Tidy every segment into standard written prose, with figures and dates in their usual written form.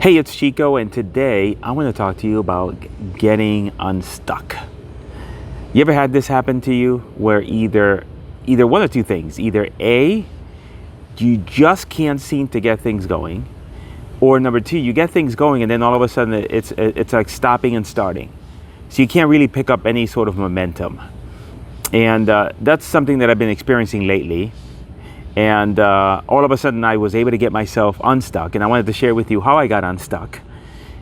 Hey, it's Chico, and today I want to talk to you about getting unstuck. You ever had this happen to you where either one or two things, either A, you just can't seem to get things going, or number two, you get things going and then all of a sudden it's like stopping and starting. So you can't really pick up any sort of momentum. And that's something that I've been experiencing lately. And all of a sudden I was able to get myself unstuck, and I wanted to share with you how I got unstuck,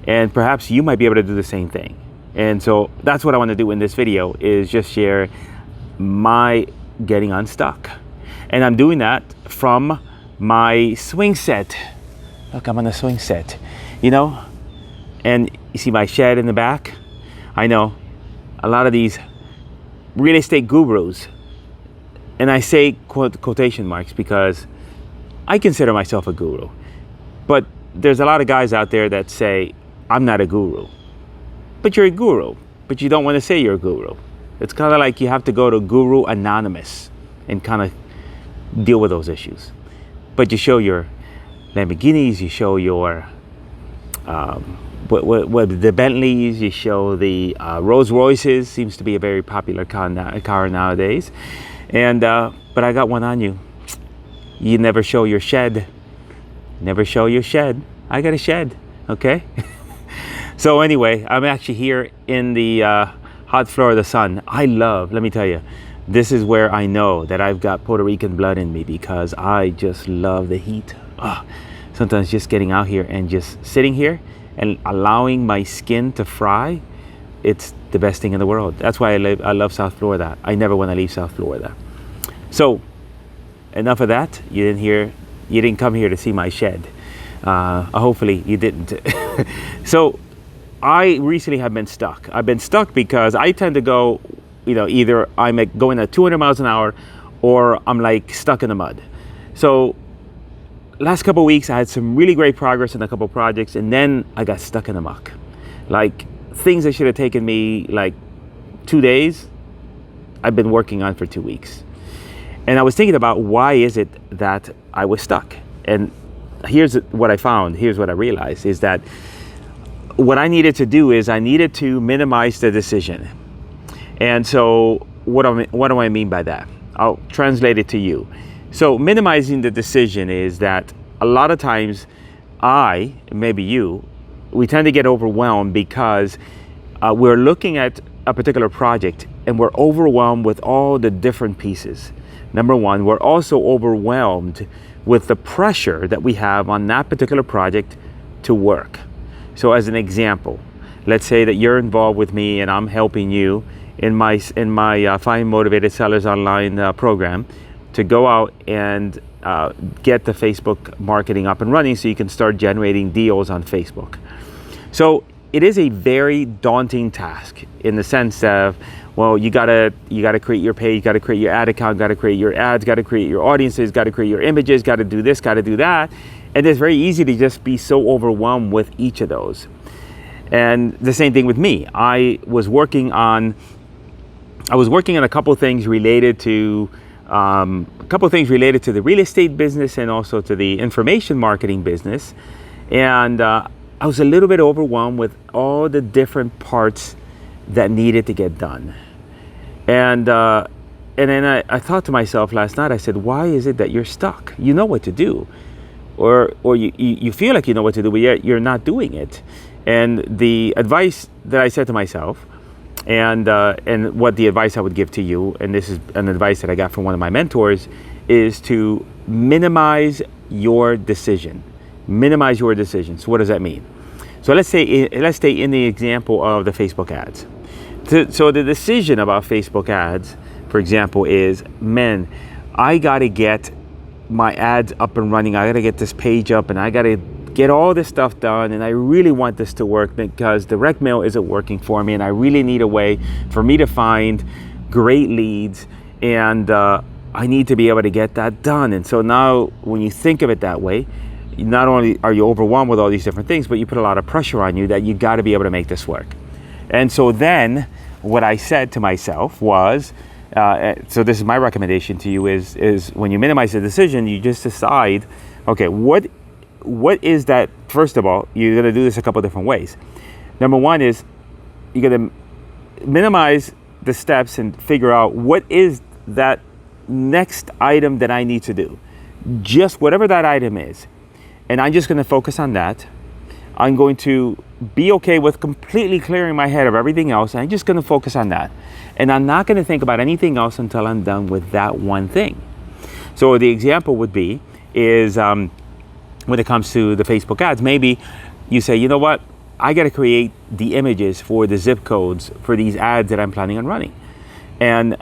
and perhaps you might be able to do the same thing. And so that's what I want to do in this video, is just share my getting unstuck. And I'm doing that from my swing set. Look, I'm on a swing set, and you see my shed in the back. I know a lot of these real estate gurus, and I say quotation marks because I consider myself a guru. But there's a lot of guys out there that say, I'm not a guru. But you're a guru, but you don't want to say you're a guru. It's kind of like you have to go to Guru Anonymous and kind of deal with those issues. But you show your Lamborghinis, you show your the Bentleys, you show the Rolls Royces. Seems to be a very popular car nowadays. And but I got one on you. You never show your shed. Never show your shed. I got a shed, okay? So anyway, I'm actually here in the hot Florida sun. Let me tell you, this is where I know that I've got Puerto Rican blood in me, because I just love the heat. Sometimes just getting out here and just sitting here and allowing my skin to fry, it's the best thing in the world. That's why I love South Florida. I never want to leave South Florida. So enough of that. You didn't come here to see my shed. Hopefully you didn't. So I recently have been stuck. I've been stuck because I tend to go, either I'm going at 200 miles an hour or I'm like stuck in the mud. So last couple of weeks I had some really great progress in a couple of projects, and then I got stuck in the muck. Like things that should have taken me like 2 days, I've been working on for 2 weeks. And I was thinking about, why is it that I was stuck? And here's what I found, here's what I realized, is that what I needed to do is I needed to minimize the decision. And so what do I mean by that? I'll translate it to you. So minimizing the decision is that a lot of times maybe you, we tend to get overwhelmed because we're looking at a particular project and we're overwhelmed with all the different pieces. Number one, we're also overwhelmed with the pressure that we have on that particular project to work. So as an example, let's say that you're involved with me and I'm helping you in my Find Motivated Sellers online program to go out and get the Facebook marketing up and running so you can start generating deals on Facebook. So it is a very daunting task, in the sense of, well, you gotta create your page, gotta create your ad account, gotta create your ads, gotta create your audiences, gotta create your images, gotta do this, gotta do that. And it's very easy to just be so overwhelmed with each of those. And the same thing with me. I was working on a couple things related to the real estate business and also to the information marketing business. And I was a little bit overwhelmed with all the different parts that needed to get done. And then I thought to myself last night, I said, why is it that you're stuck? You know what to do. Or you feel like you know what to do, but yet you're not doing it. And the advice that I said to myself, and what the advice I would give to you, and this is an advice that I got from one of my mentors, is to minimize your decision. Minimize your decision. So what does that mean? So let's stay in the example of the Facebook ads. So the decision about Facebook ads, for example, is, I got to get my ads up and running. I got to get this page up, and I got to get all this stuff done, and I really want this to work because direct mail isn't working for me, and I really need a way for me to find great leads, and I need to be able to get that done. And so now when you think of it that way, not only are you overwhelmed with all these different things, but you put a lot of pressure on you that you got to be able to make this work. And so then what I said to myself was, so this is my recommendation to you, is when you minimize the decision, you just decide, okay, what is that first of all, you're going to do this a couple different ways. Number one is you're going to minimize the steps and figure out what is that next item that I need to do. Just whatever that item is. And I'm just going to focus on that. I'm going to be okay with completely clearing my head of everything else. And I'm just going to focus on that. And I'm not going to think about anything else until I'm done with that one thing. So the example would be is when it comes to the Facebook ads, maybe you say, you know what? I got to create the images for the zip codes for these ads that I'm planning on running. And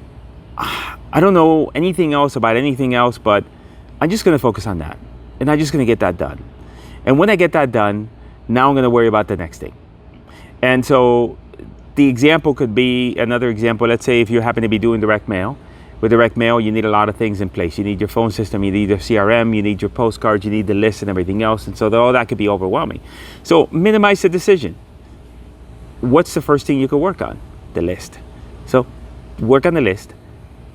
I don't know anything else about anything else, but I'm just going to focus on that. And I'm just going to get that done. And when I get that done, now I'm going to worry about the next thing. And so the example could be another example. Let's say if you happen to be doing direct mail. With direct mail, you need a lot of things in place. You need your phone system, you need your CRM, you need your postcards, you need the list and everything else. And so all that could be overwhelming. So minimize the decision. What's the first thing you could work on? The list. So work on the list.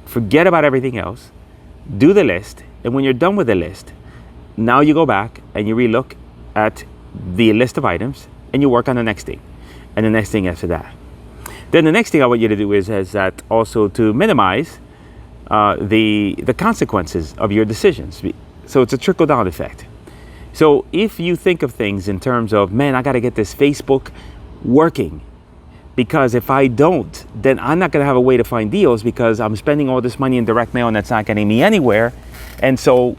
Forget about everything else. Do the list. And when you're done with the list, now you go back and you relook at the list of items and you work on the next thing. And the next thing after that. Then the next thing I want you to do is that also to minimize the consequences of your decisions. So it's a trickle-down effect. So if you think of things in terms of, man, I got to get this Facebook working, because if I don't, then I'm not going to have a way to find deals because I'm spending all this money in direct mail and that's not getting me anywhere. And so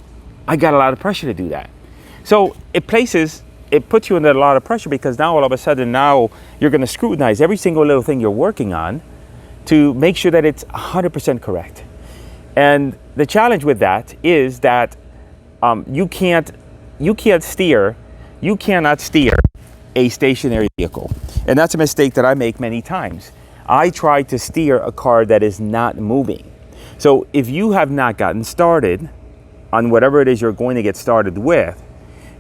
I got a lot of pressure to do that. So it puts you under a lot of pressure because now all of a sudden now you're going to scrutinize every single little thing you're working on to make sure that it's 100% correct. And the challenge with that is that you cannot steer a stationary vehicle. And that's a mistake that I make many times. I try to steer a car that is not moving. So if you have not gotten started on whatever it is you're going to get started with,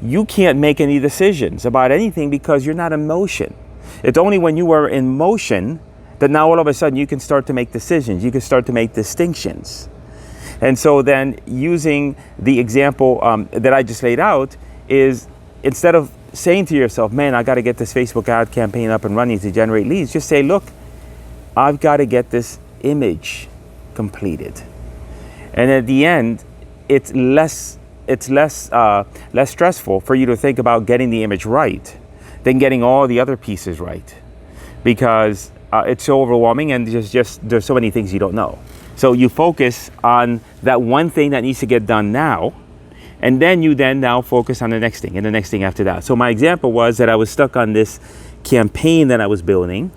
you can't make any decisions about anything because you're not in motion. It's only when you are in motion that now all of a sudden you can start to make decisions. You can start to make distinctions. And so then using the example that I just laid out is, instead of saying to yourself, man, I got to get this Facebook ad campaign up and running to generate leads, just say, look, I've got to get this image completed. And at the end, it's less stressful for you to think about getting the image right than getting all the other pieces right, because it's so overwhelming and there's so many things you don't know. So you focus on that one thing that needs to get done now, and then you now focus on the next thing and the next thing after that. So my example was that I was stuck on this campaign that I was building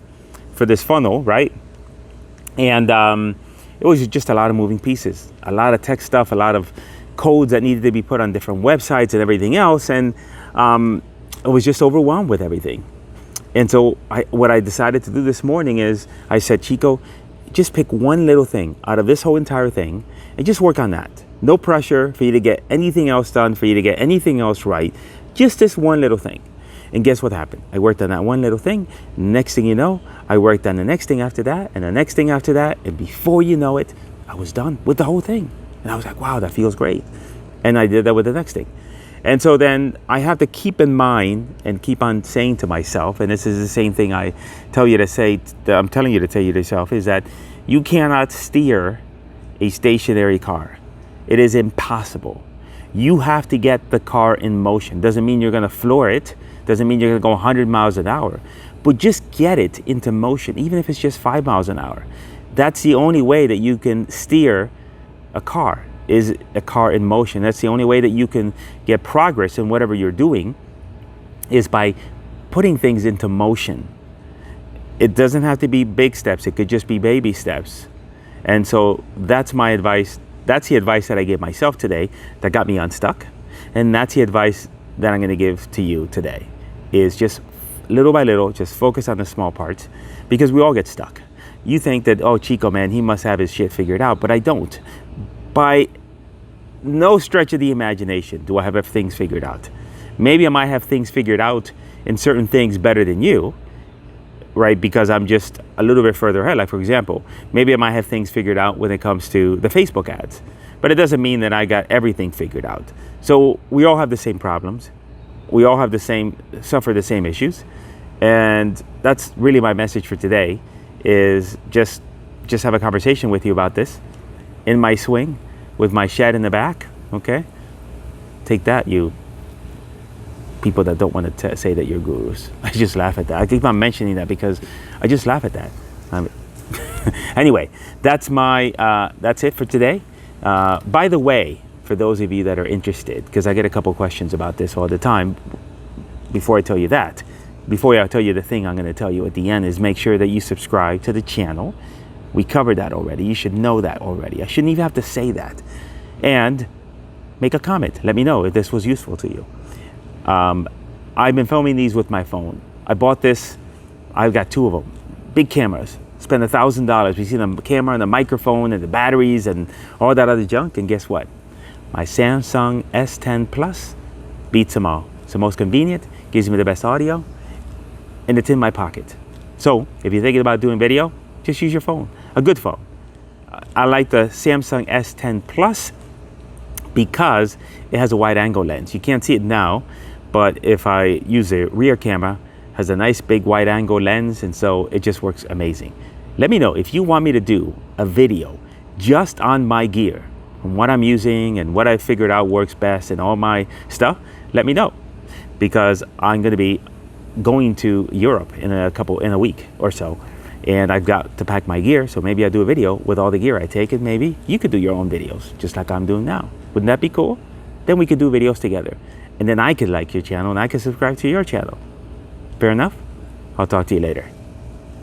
for this funnel, right? And it was just a lot of moving pieces, a lot of tech stuff, a lot of codes that needed to be put on different websites and everything else. And I was just overwhelmed with everything. And so what I decided to do this morning is I said, Chico, just pick one little thing out of this whole entire thing and just work on that. No pressure for you to get anything else done, for you to get anything else right. Just this one little thing. And guess what happened? I worked on that one little thing. Next thing you know, I worked on the next thing after that and the next thing after that. And before you know it, I was done with the whole thing. And I was like, wow, that feels great. And I did that with the next thing. And so then I have to keep in mind and keep on saying to myself, and this is the same thing I tell you to say, I'm telling you to tell you to yourself, is that you cannot steer a stationary car. It is impossible. You have to get the car in motion. Doesn't mean you're going to floor it. Doesn't mean you're going to go 100 miles an hour. But just get it into motion, even if it's just 5 miles an hour. That's the only way that you can steer a car, is a car in motion. That's the only way that you can get progress in whatever you're doing, is by putting things into motion. It doesn't have to be big steps. It could just be baby steps. And so that's my advice. That's the advice that I gave myself today that got me unstuck. And that's the advice that I'm going to give to you today, is just little by little, just focus on the small parts, because we all get stuck. You think that, oh, Chico, man, he must have his shit figured out, but I don't. By no stretch of the imagination do I have things figured out. Maybe I might have things figured out in certain things better than you, right? Because I'm just a little bit further ahead. Like, for example, maybe I might have things figured out when it comes to the Facebook ads, but it doesn't mean that I got everything figured out. So we all have the same problems. we all have suffer the same issues. And that's really my message for today, is just have a conversation with you about this in my swing with my shed in the back. Okay, take that, you people that don't want to say that you're gurus. I just laugh at that. I keep on mentioning that because I just laugh at that. Anyway, that's it for today. By the way, for those of you that are interested, because I get a couple questions about this all the time, before I tell you the thing I'm going to tell you at the end, is make sure that you subscribe to the channel. We covered that already. You should know that already. I shouldn't even have to say that. And make a comment. Let me know if this was useful to you. I've been filming these with my phone. I bought this. I've got 2 of them. Big cameras. Spent $1,000. We see the camera and the microphone and the batteries and all that other junk. And guess what? My Samsung S10 Plus beats them all. It's the most convenient. Gives me the best audio. And it's in my pocket. So if you're thinking about doing video, just use your phone. A good phone. I like the Samsung S10 Plus because it has a wide angle lens. You can't see it now, but if I use a rear camera, it has a nice big wide angle lens, and so it just works amazing. Let me know if you want me to do a video just on my gear and what I'm using and what I figured out works best and all my stuff. Let me know, because I'm going to be going to Europe in a week or so, and I've got to pack my gear. So maybe I'll do a video with all the gear I take, and maybe you could do your own videos just like I'm doing now. Wouldn't that be cool? Then we could do videos together, and then I could like your channel and I could subscribe to your channel. Fair enough? I'll talk to you later.